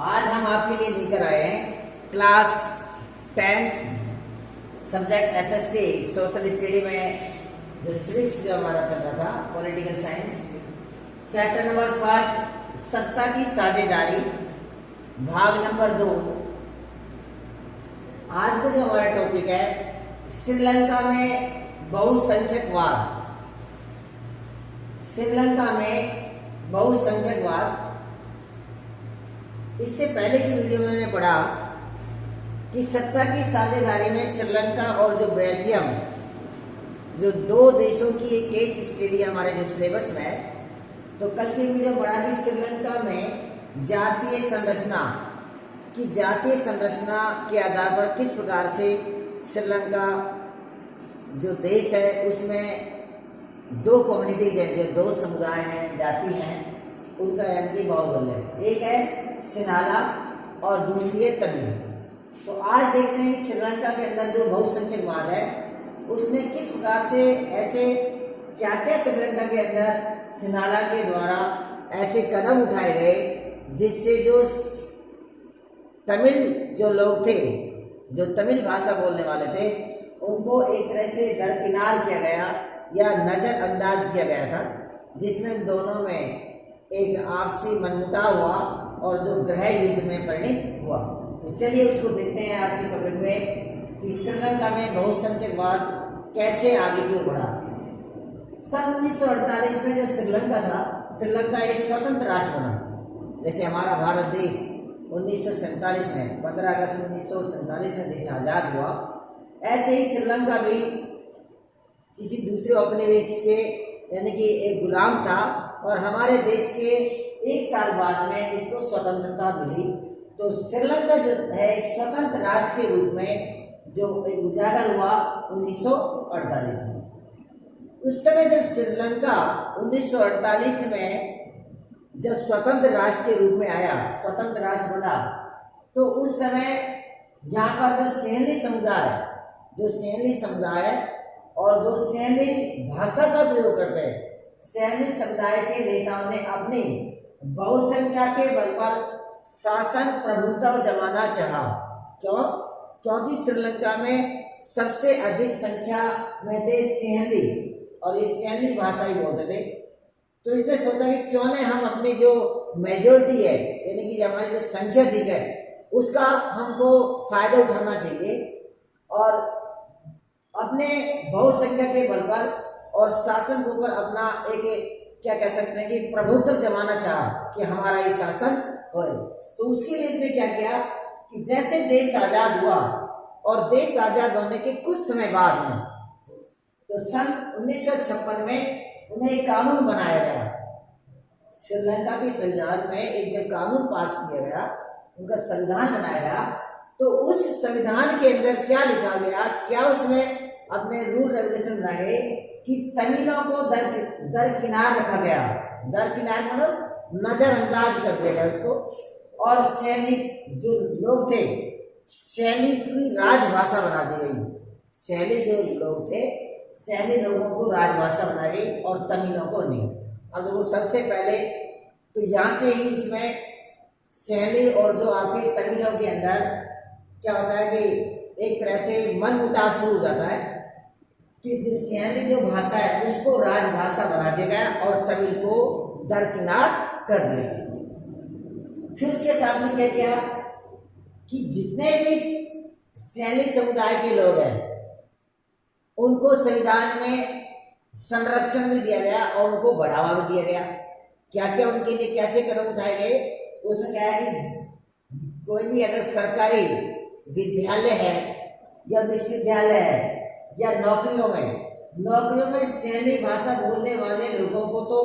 आज हम आपके लिए लेकर आए हैं class 10th subject SST social study में जो सिविक्स जो हमारा चल रहा था political science chapter number first सत्ता की साझेदारी भाग नंबर 2। आज का जो हमारा टॉपिक है श्रीलंका में बहुसंख्यकवाद। श्रीलंका में बहुसंख्यकवाद। इससे पहले की वीडियो में मैंने पढ़ा कि सत्ता की साझेदारी में श्रीलंका और जो बेल्जियम जो दो देशों की एक केस स्टडी हमारे जो सिलेबस में है। तो कल की वीडियो पढ़ा कि श्रीलंका में जातीय संरचना के आधार पर किस प्रकार से श्रीलंका जो देश है उसमें दो कम्युनिटीज है, जो दो समुदाय हैं, जाति हैं, उनका यानी कि बाहुबल्य है। एक है सिनाला और दूसरी है तमिल। तो आज देखते हैं कि श्रीलंका के अंदर जो बहुसंख्यकवाद है उसने किस प्रकार से ऐसे क्या क्या श्रीलंका के अंदर सिनाला के द्वारा ऐसे कदम उठाए गए जिससे जो तमिल जो लोग थे, जो तमिल भाषा बोलने वाले थे, उनको एक तरह से दरकिनार किया गया या नजरअंदाज किया गया था, जिसमें दोनों में एक आपसी मनमुटाव हुआ और जो गृह युद्ध में परिणित हुआ। तो चलिए उसको देखते हैं आज की टॉपिक में कि श्रीलंका में बहुसंख्यकवाद कैसे आगे क्यों बढ़ा। सन 1948 में जो श्रीलंका था, श्रीलंका एक स्वतंत्र राष्ट्र बना। जैसे हमारा भारत देश 1947 में 15 अगस्त 1947 में देश आजाद हुआ, ऐसे ही श्रीलंका भी किसी दूसरे उपनिवेश के यानी कि एक गुलाम था और हमारे देश के एक साल बाद में इसको स्वतंत्रता मिली। तो श्रीलंका जो है स्वतंत्र राष्ट्र के रूप में जो एक उजागर हुआ 1948 में। उस समय जब श्रीलंका 1948 में जब स्वतंत्र राष्ट्र के रूप में आया, स्वतंत्र राष्ट्र बना, तो उस समय यहाँ पर जो सैन्य समुदाय और जो सैन्य भाषा का प्रयोग करते हैं, सैन्य समुदाय के नेताओं ने अपनी बहुसंख्या के बल पर शासन प्रभुत्व जमाना चाहा। क्यों? क्योंकि श्रीलंका में सबसे अधिक संख्या में थे सैन्य और ये सैन्य भाषा ही बोलते थे। तो इसने सोचा कि क्यों न हम अपनी जो मेजोरिटी है यानी कि हमारी जो संख्या अधिक है उसका हमको फायदा उठाना चाहिए और अपने बहुसंख्या के बल पर और शासन के ऊपर अपना एक क्या कह सकते हैं कि प्रभुत्व जमाना चाहा कि हमारा ये शासन हो। तो उसके लिए इसने क्या किया कि जैसे देश आजाद हुआ और देश आजाद होने के कुछ समय बाद में तो सन 1956 में उन्हें एक कानून बनाया गया। श्रीलंका के संविधान में एक जब कानून पास किया गया, उनका संविधान बनाया गया, तो उस संविधान के अंदर क्या लिखा गया, क्या उसमें अपने रूल रेगुलेशन बनाए कि तमिलों को दरकिनार रखा गया। दरकिनार मतलब नजरअंदाज कर दिया गया उसको, और सैनिक जो लोग थे, सैनिक की राजभाषा बना दी गई। सैनिक जो लोग थे, सैनिक लोगों को राजभाषा बनाई गई और तमिलों को नहीं। अब वो सबसे पहले तो यहाँ से ही उसमें सैनिक और जो आपके तमिलों के अंदर क्या होता है कि एक तरह से मनमुटाव शुरू हो जाता है कि सैन्य जो भाषा है उसको राजभाषा बना दिया गया और तमिल को दरकिनार कर दिया गया। फिर उसके साथ में क्या किया कि जितने भी सैन्य समुदाय के लोग हैं उनको संविधान में संरक्षण भी दिया गया और उनको बढ़ावा भी दिया गया। क्या क्या उनके लिए कैसे कदम उठाए गए, उसमें क्या है कि कोई भी अगर सरकारी विद्यालय है या विश्वविद्यालय है या नौकरियों में सैन्य भाषा बोलने वाले लोगों को तो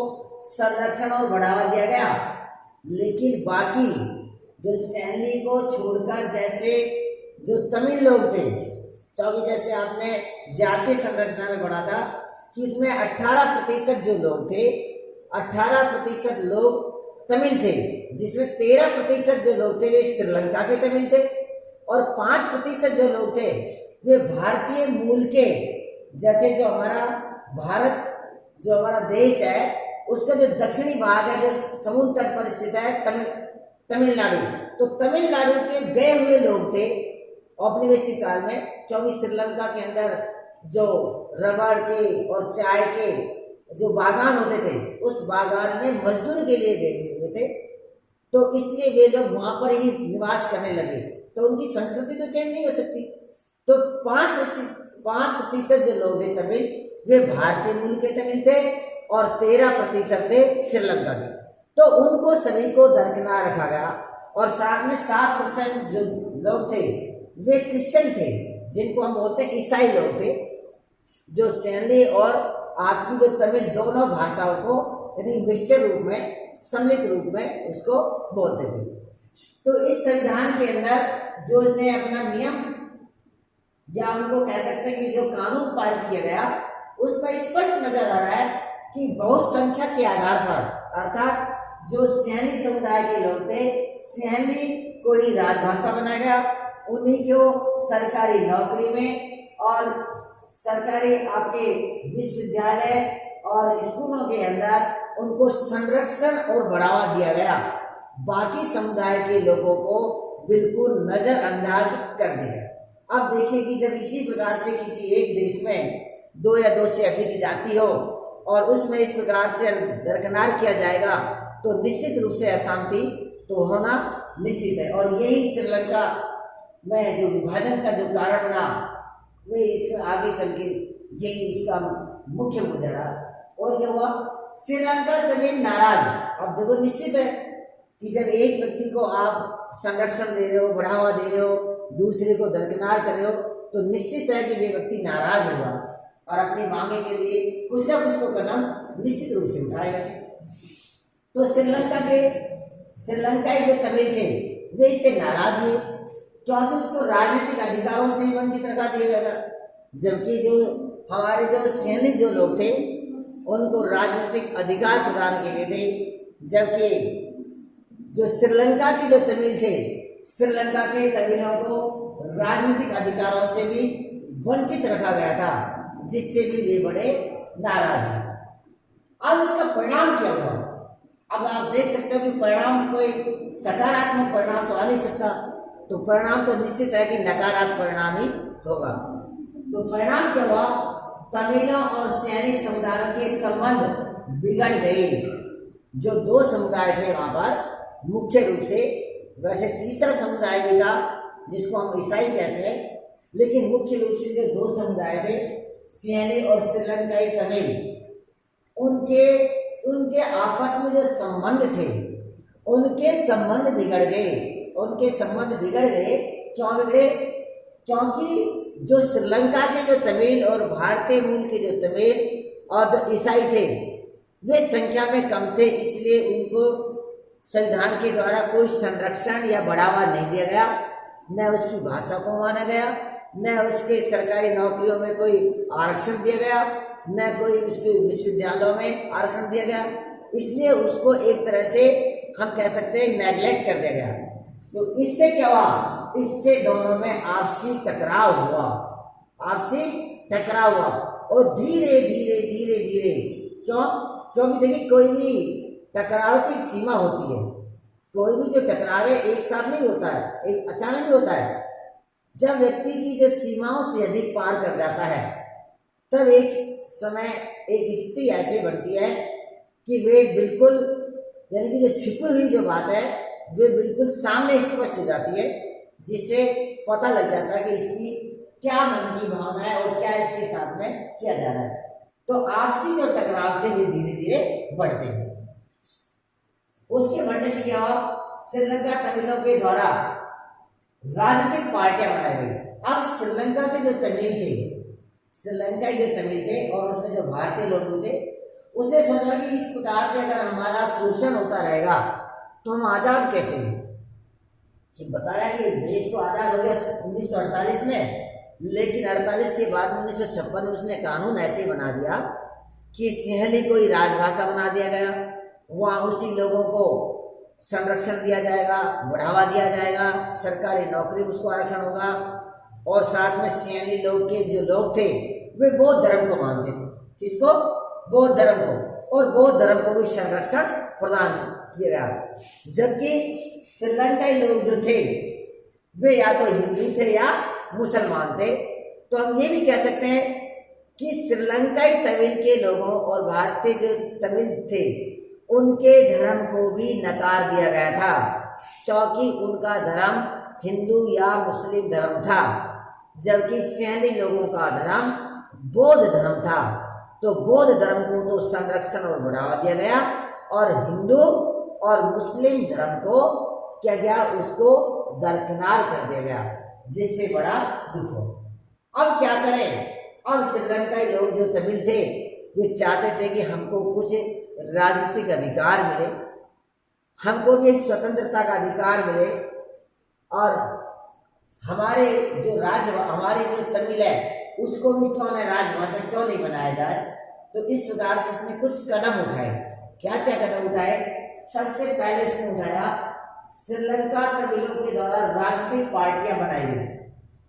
संरक्षण और बढ़ावा दिया गया, लेकिन बाकी जो सैन्य को छोड़कर जैसे जो तमिल लोग थे, तो जैसे आपने जातीय संरचना में पढ़ा था कि इसमें 18% जो लोग थे, 18% लोग तमिल थे, जिसमें 13% जो लोग थे वे श्रीलंका के तमिल थे और 5% जो लोग थे वे भारतीय मूल के, जैसे जो हमारा भारत जो हमारा देश है उसका जो दक्षिणी भाग है जो समुद्र तट पर स्थित है, तमिल तमिलनाडु। तो तमिलनाडु के गए हुए लोग थे औपनिवेशिक काल में, क्योंकि श्रीलंका के अंदर जो रबड़ के और चाय के जो बागान होते थे उस बागान में मजदूर के लिए गए हुए थे, तो इसलिए वे लोग वहां पर ही निवास करने लगे। तो उनकी संस्कृति तो चेंज नहीं हो सकती। तो 5% जो लोग थे तमिल, वे भारतीय मूल के तमिल थे और 13% थे श्रीलंका के। तो उनको सभी को दरकिनार रखा गया। और साथ में 7% जो लोग थे वे क्रिश्चियन थे, जिनको हम बोलते हैं ईसाई लोग थे, जो सैन्य और आपकी जो तमिल दोनों भाषाओं को यानी मिक्सचर रूप में, सम्मिलित रूप में उसको बोलते थे। तो इस संविधान के अंदर जो ने अपना नियम या उनको कह सकते हैं कि जो कानून पारित किया गया, उसमें स्पष्ट नजर आ रहा है कि बहुसंख्यक के आधार पर, अर्थात जो सैन्य समुदाय के लोग थे, सैन्य को ही राजभाषा बनाया गया, उन्हीं को सरकारी नौकरी में और सरकारी आपके विश्वविद्यालय और स्कूलों के अंदर उनको संरक्षण और बढ़ावा दिया गया। बाकी समुदाय के लोगों को बिल्कुल नजरअंदाज कर दिया। अब देखिए कि जब इसी प्रकार से किसी एक देश में 2 या 2 से अधिक जाति हो और उसमें इस प्रकार से दरकिनार किया जाएगा, तो निश्चित रूप से अशांति तो होना निश्चित है। और यही श्रीलंका में जो विभाजन का जो कारण बना, वे इसमें आगे चल के यही उसका मुख्य मुद्दा रहा। और क्या हुआ, श्रीलंका तमिल नाराज। अब देखो निश्चित है कि जब एक व्यक्ति को आप संरक्षण दे रहे हो, बढ़ावा दे रहे हो, दूसरे को दरकिनार कर रहे हो, तो निश्चित है कि वे व्यक्ति नाराज होगा और अपनी मांगे के लिए कुछ ना कुछ तो कदम निश्चित रूप से उठाएगा। तो श्रीलंकाई जो तमिल थे वे इससे नाराज हुए, क्योंकि उसको राजनीतिक अधिकारों से वंचित रखा दिया गया। जबकि जो हमारे जो सैन्य जो लोग थे उनको राजनीतिक अधिकार प्रदान किए गए थे, जबकि जो श्रीलंका के जो तमिल थे, श्रीलंका के तमिलों को राजनीतिक अधिकारों से भी वंचित रखा गया था, जिससे भी वे बड़े नाराज हैं। अब उसका परिणाम क्या हुआ? अब आप देख सकते हो कि परिणाम कोई सकारात्मक परिणाम तो आ नहीं सकता, तो परिणाम तो निश्चित है कि नकारात्मक परिणाम ही होगा। तो परिणाम क्या हुआ, तमिलों और सैन्य समुदायों के संबंध बिगड़ गए। जो 2 समुदाय थे वहां पर मुख्य रूप से, वैसे तीसरा समुदाय भी था जिसको हम ईसाई कहते हैं, लेकिन मुख्य रूप से जो 2 समुदाय थे, सैन्य और श्रीलंकाई तमिल, उनके आपस में जो संबंध थे, उनके संबंध बिगड़ गए। उनके संबंध बिगड़ गए, क्यों बिगड़े? क्योंकि जो श्रीलंका के जो तमिल और भारतीय मूल के जो तमिल और जो ईसाई थे वे संख्या में कम थे, इसलिए उनको संविधान के द्वारा कोई संरक्षण या बढ़ावा नहीं दिया गया, न उसकी भाषा को माना गया, न उसके सरकारी नौकरियों में कोई आरक्षण दिया गया, न कोई उसके विश्वविद्यालयों में आरक्षण दिया गया। इसलिए उसको एक तरह से हम कह सकते हैं नेग्लेक्ट कर दिया गया। तो इससे क्या हुआ, इससे दोनों में आपसी टकराव हुआ, और धीरे धीरे क्योंकि देखिए कोई भी टकराव की सीमा होती है, कोई भी जो टकराव है एक साथ नहीं होता है, एक अचानक नहीं होता है। जब व्यक्ति की जो सीमाओं से अधिक पार कर जाता है, तब एक समय एक स्थिति ऐसी बनती है कि वे बिल्कुल, यानी कि जो छिपी हुई जो बात है वे बिल्कुल सामने स्पष्ट हो जाती है, जिससे पता लग जाता है कि इसकी क्या मन की भावना है और क्या इसके साथ में किया जा रहा है। तो आपसी जो टकराव थे वे धीरे धीरे बढ़ते गए। उसके बढ़ने से क्या हुआ, श्रीलंका तमिलों के द्वारा राजनीतिक पार्टियां बनाई गई। अब श्रीलंका के जो तमिल थे, श्रीलंकाई जो तमिल थे और उसमें जो भारतीय लोग भी थे, उसने सोचा कि इस प्रकार से अगर हमारा शोषण होता रहेगा तो हम आजाद कैसे हैं। कि बता रहा है कि देश तो आजाद हो गया 1948 में, लेकिन 48 के बाद 1956 में उसने कानून ऐसे बना दिया कि सिंहली को ही राजभाषा बना दिया गया। वहाँ उसी लोगों को संरक्षण दिया जाएगा, बढ़ावा दिया जाएगा, सरकारी नौकरी में उसको आरक्षण होगा, और साथ में सिंहली लोग के जो लोग थे वे बौद्ध धर्म को मानते थे। किसको? बौद्ध धर्म को। और बौद्ध धर्म को भी संरक्षण प्रदान किया गया। जबकि श्रीलंकाई लोग जो थे वे या तो हिंदू थे या मुसलमान थे। तो हम ये भी कह सकते हैं कि श्रीलंकाई तमिल के लोगों और भारतीय जो तमिल थे उनके धर्म को भी नकार दिया गया था, क्योंकि उनका धर्म हिंदू या मुस्लिम धर्म था, जबकि सैनी लोगों का धर्म बौद्ध धर्म था। तो बौद्ध धर्म को तो संरक्षण और बढ़ावा दिया गया और हिंदू और मुस्लिम धर्म को क्या गया, उसको दरकिनार कर दिया गया, जिससे बड़ा दुख हो। अब क्या करें? अब श्रीलंकाई लोग जो तमिल थे वे चाहते थे कि हमको कुछ राजनीतिक अधिकार मिले, हमको भी एक स्वतंत्रता का अधिकार मिले और हमारे जो तमिल है उसको भी क्यों न राजभाषा क्यों नहीं बनाया जाए। तो इस प्रकार से उसने कुछ कदम उठाए। क्या क्या कदम उठाए? सबसे पहले इसने उठाया, श्रीलंका तमिलों के द्वारा राजनीतिक पार्टियां बनाई गई।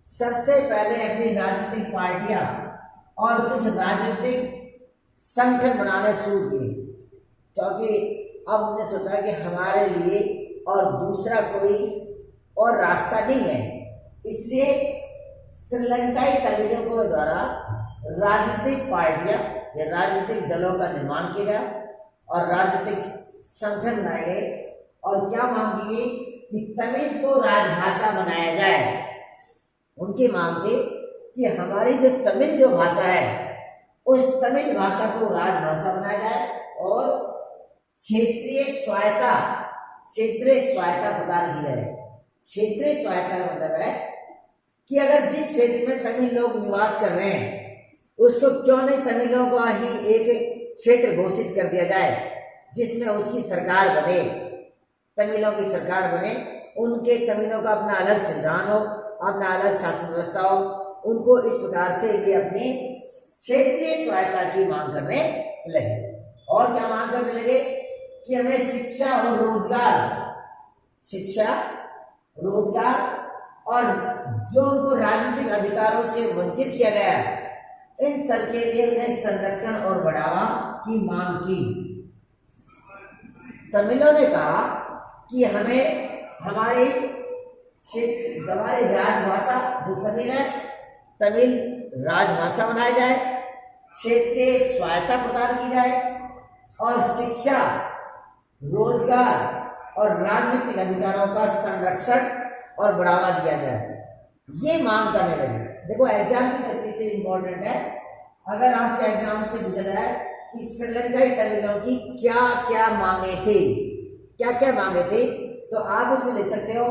सबसे पहले अपनी राजनीतिक पार्टियां और कुछ राजनीतिक संगठन बनाने शुरू किए, क्योंकि अब उसने सोचा कि हमारे लिए और दूसरा कोई और रास्ता नहीं है। इसलिए श्रीलंकाई तमिलों के द्वारा राजनीतिक पार्टियां या राजनीतिक दलों का निर्माण किया गया और राजनीतिक संगठन बनाए गए। और क्या मांग की गई कि तमिल को राजभाषा बनाया जाए। उनकी मांग थी कि हमारी जो तमिल जो भाषा है उस तमिल भाषा को राजभाषा बनाया जाए और क्षेत्रीय स्वायत्ता प्रदान की जाए। क्षेत्रीय स्वायत्ता का मतलब है कि अगर जिस क्षेत्र में तमिल लोग निवास कर रहे हैं उसको क्यों नहीं तमिलों का ही एक क्षेत्र घोषित कर दिया जाए, जिसमें उसकी सरकार बने, तमिलों की सरकार बने, उनके तमिलों का अपना अलग संविधान हो, अपना अलग शासन व्यवस्था हो। उनको इस प्रकार से ये अपनी क्षेत्रीय स्वायत्ता की मांग करने लगे। और क्या मांग करने लगे कि हमें शिक्षा और रोजगार और जो उनको राजनीतिक अधिकारों से वंचित किया गया, इन सब के लिए उन्हें संरक्षण और बढ़ावा की मांग की। तमिलों ने कहा कि हमें हमारी राजभाषा जो तमिल है, तमिल राजभाषा बनाई जाए, क्षेत्रीय स्वायत्ता प्रदान की जाए और शिक्षा, रोजगार और राजनीतिक अधिकारों का संरक्षण और बढ़ावा दिया जाए। ये मांग करने लगे। देखो एग्जाम की दृष्टि से इंपॉर्टेंट है, अगर आपसे एग्जाम से पूछा जाए कि श्रीलंकाई तमिलों की क्या क्या मांगे थे, तो आप उसमें लिख सकते हो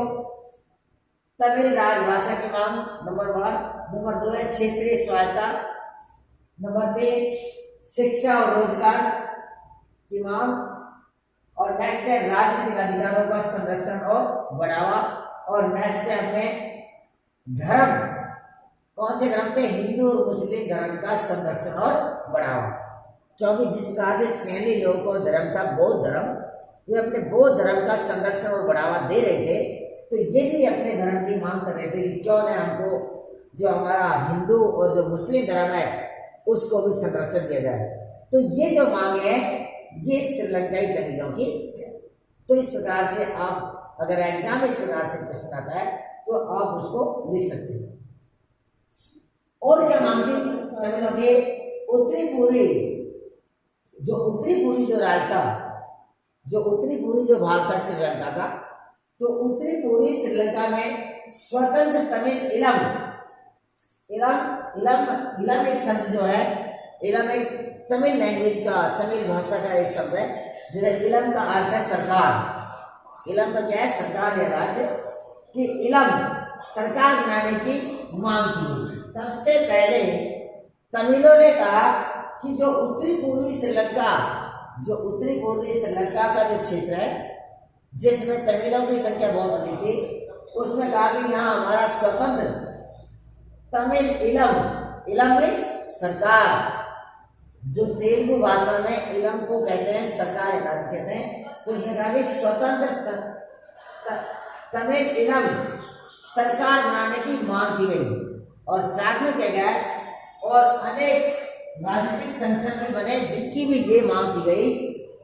तमिल राजभाषा की मांग नंबर 1, नंबर 2 है क्षेत्रीय स्वायत्ता, नंबर 3 शिक्षा और रोजगार की मांग, और नेक्स्ट है राजनीतिक अधिकारों का संरक्षण और बढ़ावा, और नेक्स्ट है अपने धर्म, कौन से धर्म थे, हिंदू और मुस्लिम धर्म का संरक्षण और बढ़ावा। क्योंकि जिस प्रकार से सैनी लोगों को धर्म था बौद्ध धर्म, वे अपने बौद्ध धर्म का संरक्षण और बढ़ावा दे रहे थे, तो ये भी अपने धर्म की मांग कर रहे थे कि क्यों न हमको जो हमारा हिंदू और जो मुस्लिम धर्म है उसको भी संरक्षण दिया जाए। तो ये जो मांग है ये श्रीलंकाई तमिलों की। तो इस प्रकार से आप अगर एग्जाम इस प्रकार से क्वेश्चन आता है तो आप उसको लिख सकते हैं। और क्या मांग थी तमिलों के? उत्तरी पूर्वी जो राज था, जो उत्तरी पूर्वी जो भाग था श्रीलंका का, तो उत्तरी पूर्वी श्रीलंका में स्वतंत्र तमिल इलम एक शब्द जो है, इलम एक तमिल लैंग्वेज का, तमिल भाषा का एक शब्द है, जैसे इलम का अर्थ है सरकार। इलम का क्या है? सरकार या राज्य। कि इलम सरकार बनाने की मांग की। सबसे पहले तमिलों ने कहा कि जो उत्तरी पूर्वी श्रीलंका का जो क्षेत्र है जिसमें तमिलों की संख्या बहुत अधिक थी, उसमें कहा कि यहाँ हमारा स्वतंत्र तमिल इलम में सरकार, जो तेलुगु भाषा में इलम को कहते हैं सरकार या राज्य कहते हैं, तो उसने कहा कि स्वतंत्र तमिल इलम सरकार बनाने की मांग की गई। और साथ में क्या गया और अनेक राजनीतिक संगठन भी बने जिनकी भी ये मांग की गई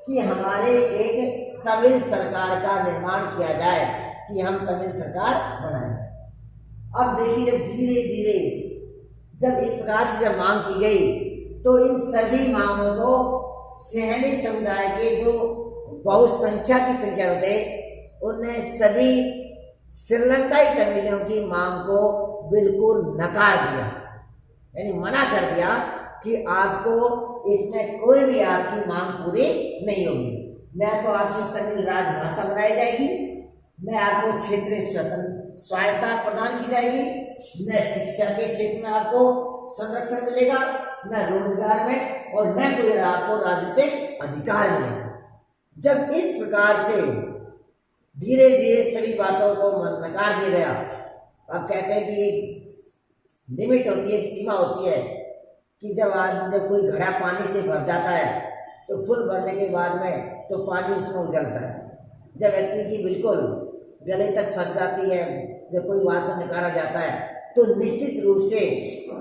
कि हमारे एक तमिल सरकार का निर्माण किया जाए कि हम तमिल सरकार बनाएंगे। अब देखिए जब धीरे धीरे जब इस प्रकार से जब मांग की गई तो इन सभी मांगों को सैन्य समुदाय के जो बहुसंख्या की संख्या होते उनने सभी श्रीलंकाई तमिलों की मांग को बिल्कुल नकार दिया, यानी मना कर दिया कि आपको इसमें कोई भी आपकी मांग पूरी नहीं होगी। न तो आपकी तमिल राजभाषा बनाई जाएगी, न आपको क्षेत्रीय स्वायत्तता प्रदान की जाएगी, न शिक्षा के क्षेत्र में आपको संरक्षण मिलेगा, न रोजगार में, और न कोई आपको राजनीतिक अधिकार मिलेगा। जब इस प्रकार से धीरे धीरे सभी बातों को नकार दिया गया, अब कहते हैं कि एक लिमिट होती है, एक सीमा होती है कि जब कोई घड़ा पानी से भर जाता है तो फुल भरने के बाद में तो पानी उसमें उजलता है। जब व्यक्ति की बिल्कुल गले तक फंस जाती है, जब कोई बात को निकाला जाता है तो निश्चित रूप से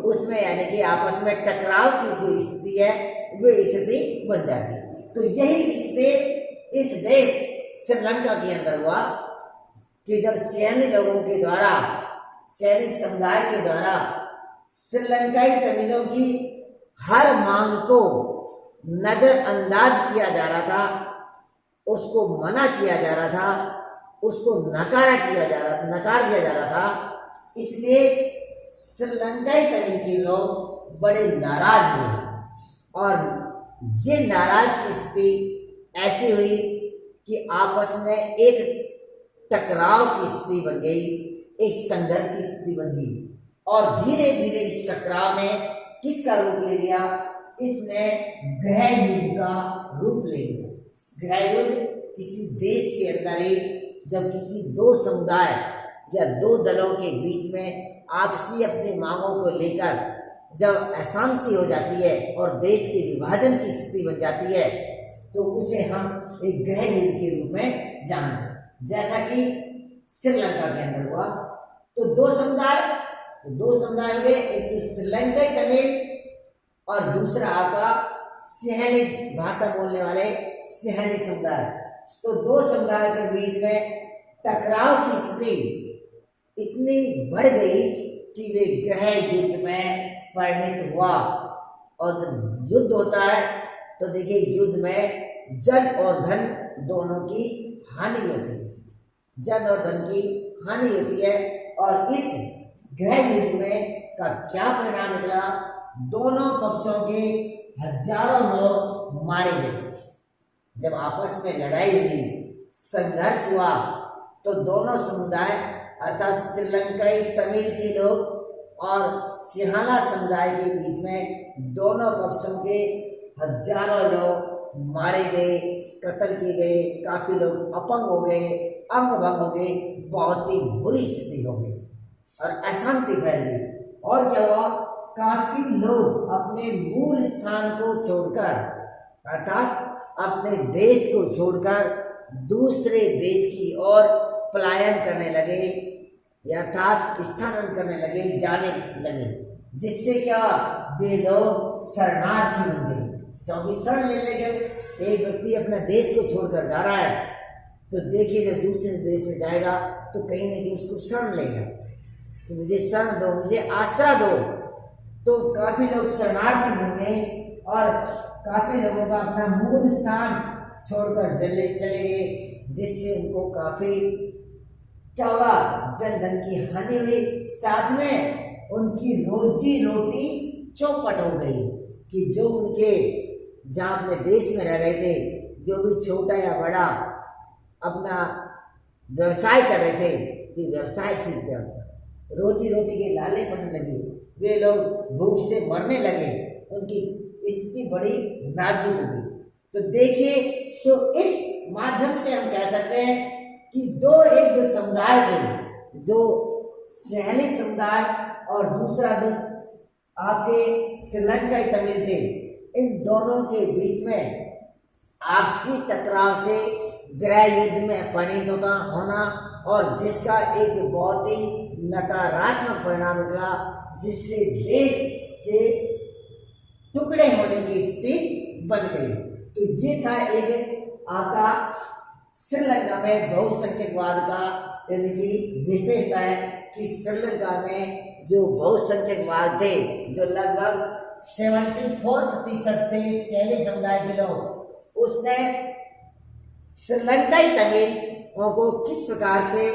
उसमें यानी कि आपस में टकराव की जो स्थिति है वो स्थिति बन जाती है। तो यही स्थिति इस देश श्रीलंका के अंदर हुआ कि जब सैन्य लोगों के द्वारा, सैन्य समुदाय के द्वारा श्रीलंकाई तमिलों की हर मांग को नजरअंदाज किया जा रहा था, उसको मना किया जा रहा था, उसको नकार दिया जा रहा था। इसलिए श्रीलंकाई तमिल के लोग बड़े नाराज हुए और ये नाराज की स्थिति ऐसी हुई कि आपस में एक टकराव की स्थिति बन गई, एक संघर्ष की स्थिति बन गई और धीरे धीरे इस टकराव ने किसका रूप ले लिया? इसने गृह युद्ध का रूप ले लिया। गृह युद्ध किसी देश के अंदर ही जब किसी दो समुदाय या दो दलों के बीच में आपसी अपनी मांगों को लेकर जब अशांति हो जाती है और देश के विभाजन की स्थिति बन जाती है तो उसे हम एक गृह युद्ध के रूप में जानते हैं। जैसा कि श्रीलंका के अंदर हुआ तो दो समुदाय हो गए, एक तो श्रीलंकाई तमिल और दूसरा आपका सैन्य भाषा बोलने वाले सैन्य समुदाय। तो दो समुदाय के बीच में टकराव की स्थिति इतनी बढ़ गई कि वे गृह युद्ध में परिणत हुआ। और जब युद्ध होता है तो देखिए युद्ध में जन और धन दोनों की हानि होती है, जन और धन की हानि होती है। और इस गृह युद्ध में का क्या परिणाम निकला? दोनों पक्षों के हजारों लोग मारे गए। जब आपस में लड़ाई हुई, संघर्ष हुआ तो दोनों समुदाय अर्थात श्रीलंकाई तमिल के लोग और सिंहला समुदाय के बीच में दोनों पक्षों के हजारों लोग मारे गए, कत्ल किए गए, काफी लोग अपंग हो गए, अंग भंग हो गए, बहुत ही बुरी स्थिति हो गई और अशांति फैल गई। और क्या हुआ? काफी लोग अपने मूल स्थान को छोड़कर अर्थात अपने देश को छोड़कर दूसरे देश की ओर पलायन करने लगे, अर्थात स्थानांतरण करने लगे, जाने लगे। जिससे क्या वे लोग शरणार्थी बन गए, क्योंकि शरण ले लगे। एक व्यक्ति अपना देश को छोड़कर जा रहा है तो देखिए जब दूसरे देश में जाएगा तो कहीं ना कहीं उसको शरण लेगा कि मुझे शरण दो, मुझे आश्रय दो। तो काफी लोग शरणार्थी बन गए और काफी लोगों का अपना मूल स्थान छोड़कर चले गए, जिससे उनको काफी क्या हुआ? जन धन की हानि हुई, साथ में उनकी रोजी रोटी चौपट हो गई कि जो उनके जहाँ अपने देश में रह रहे थे, जो भी छोटा या बड़ा अपना व्यवसाय कर रहे थे, कि व्यवसाय छूट गया, रोजी रोटी के लाले पड़ने लगे, वे लोग भूख से मरने लगे, उनकी स्थिति बड़ी नाजुक हो गई। तो देखिए, तो इस माध्यम से हम कह सकते हैं कि एक जो समुदाय थे, जो सैन्य समुदाय और दूसरा जो आपके श्रीलंकाई तमिल थे, इन दोनों के बीच में आपसी टकराव से गृह युद्ध में परिणत होना और जिसका एक बहुत ही नकारात्मक परिणाम निकला, जिससे देश के टुकड़े होने की स्थिति बन गई। तो ये था एक आपका श्रीलंका में बहुसंख्यकवाद का यानी कि विशेषता है कि श्रीलंका में जो बहुसंख्यकवाद थे, जो लगभग 74% थे सैनी समुदाय के लोग, उसने श्रीलंकाई तमिलों को किस प्रकार से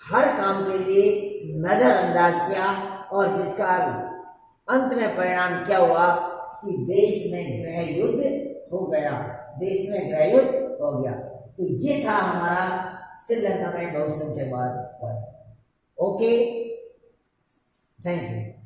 हर काम के लिए नजरअंदाज किया और जिसका अंत में परिणाम क्या हुआ कि देश में गृह युद्ध हो गया, देश में गृह युद्ध हो गया। तो ये था हमारा श्रीलंका में बहुसंख्यकवाद पर। Okay, thank you.